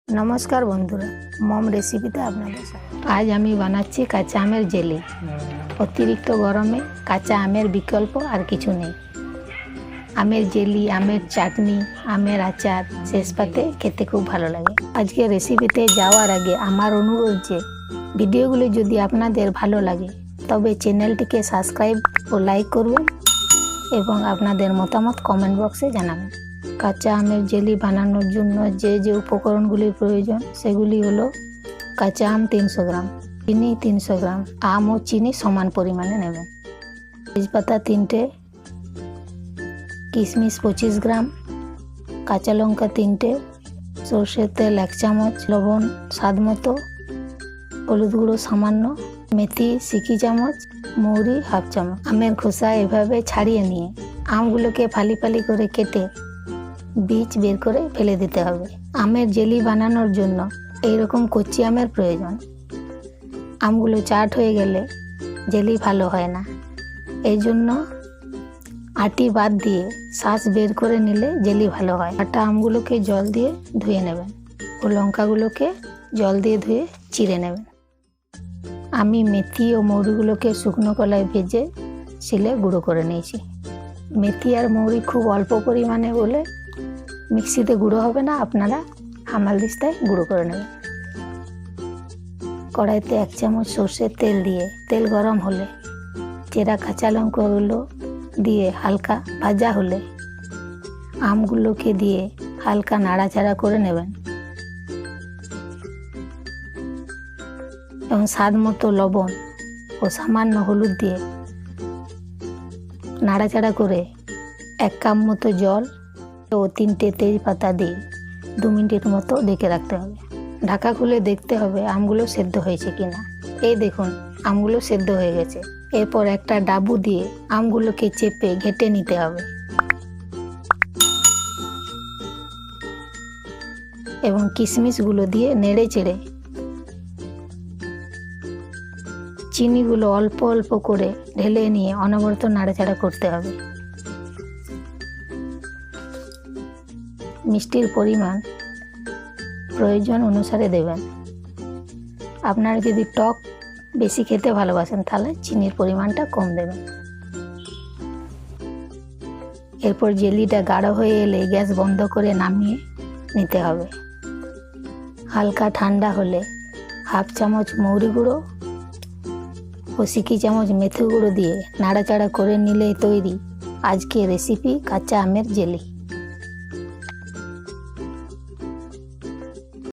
নমস্কার বন্ধুরা, মম রেসিপিতে আপনাদের স্বাগত। আজ আমি বানাচ্ছি কাঁচা আমের জেলি। অতিরিক্ত গরমে কাঁচা আমের বিকল্প আর কিছু নেই। আমের জেলি, আমের চাটনি, আমের আচার শেষ পাতে খেতে খুব ভালো লাগে। আজকে রেসিপিতে যাওয়ার আগে আমার অনুরোধ যে ভিডিওগুলি যদি আপনাদের ভালো লাগে তবে চ্যানেলটিকে সাবস্ক্রাইব ও লাইক করবেন এবং আপনাদের মতামত কমেন্ট বক্সে জানাবেন। কাঁচা আমের জেলি বানানোর জন্য যে যে উপকরণগুলির প্রয়োজন সেগুলি হলো কাঁচা আম 300 গ্রাম, চিনি 300 গ্রাম, আম ও চিনি সমান পরিমাণে নেবেন, তেজপাতা 3টে, কিশমিশ 25 গ্রাম, কাঁচা লঙ্কা 3টে, সর্ষের তেল 1 চামচ, লবণ স্বাদ মতো, হলুদ গুঁড়ো সামান্য, মেথি সিকি চামচ, মৌরি 1/2 চামচ। আমের খোসা এভাবে ছাড়িয়ে নিয়ে আমগুলোকে ফালি ফালি করে কেটে বীজ বের করে ফেলে দিতে হবে। আমের জেলি বানানোর জন্য এইরকম কচি আমের প্রয়োজন। আমগুলো চাট হয়ে গেলে জেলি ভালো হয় না, এই জন্য আটি বাদ দিয়ে শাঁস বের করে নিলে জেলি ভালো হয়। কাটা আমগুলোকে জল দিয়ে ধুয়ে নেবেন ও লঙ্কাগুলোকে জল দিয়ে ধুয়ে চিড়ে নেবেন। আমি মেথি ও মৌরিগুলোকে শুকনো কলায় ভেজে শিলে গুঁড়ো করে নিয়েছি। মেথি আর মৌরি খুব অল্প পরিমাণে বলে মিক্সিতে গুঁড়ো হবে না, আপনারা হামালদিস্তায় গুঁড়ো করে নেবেন। কড়াইতে 1 চামচ সর্ষের তেল দিয়ে তেল গরম হলে চেরা কাঁচা লঙ্কাগুলো দিয়ে হালকা ভাজা হলে আমগুলোকে দিয়ে হালকা নাড়াচাড়া করে নেবেন এবং স্বাদ মতো লবণ ও সামান্য হলুদ দিয়ে নাড়াচাড়া করে 1 কাপ মতো জল ও 3টে তেজপাতা দিয়ে 2 মিনিটের মতো ঢেকে রাখতে হবে। ঢাকা খুলে দেখতে হবে আমগুলো সেদ্ধ হয়েছে কিনা। এই দেখুন, আমগুলো সেদ্ধ হয়ে গেছে। এরপর একটা ডাবু দিয়ে আমগুলোকে চেপে ঘেটে নিতে হবে এবং কিশমিশগুলো দিয়ে নেড়ে চেড়ে চিনিগুলো অল্প অল্প করে ঢেলে নিয়ে অনবরত নাড়াচাড়া করতে হবে। মিষ্টির পরিমাণ প্রয়োজন অনুসারে দেবেন। আপনারা যদি টক বেশি খেতে ভালোবাসেন তাহলে চিনির পরিমাণটা কম দেবেন। এরপর জেলিটা গাঢ় হয়ে এলে গ্যাস বন্ধ করে নামিয়ে নিতে হবে। হালকা ঠান্ডা হলে 1/2 চামচ মৌরি গুঁড়ো ও সিকি চামচ মেথি গুঁড়ো দিয়ে নাড়াচাড়া করে নিলেই তৈরি আজকের রেসিপি কাঁচা আমের জেলি।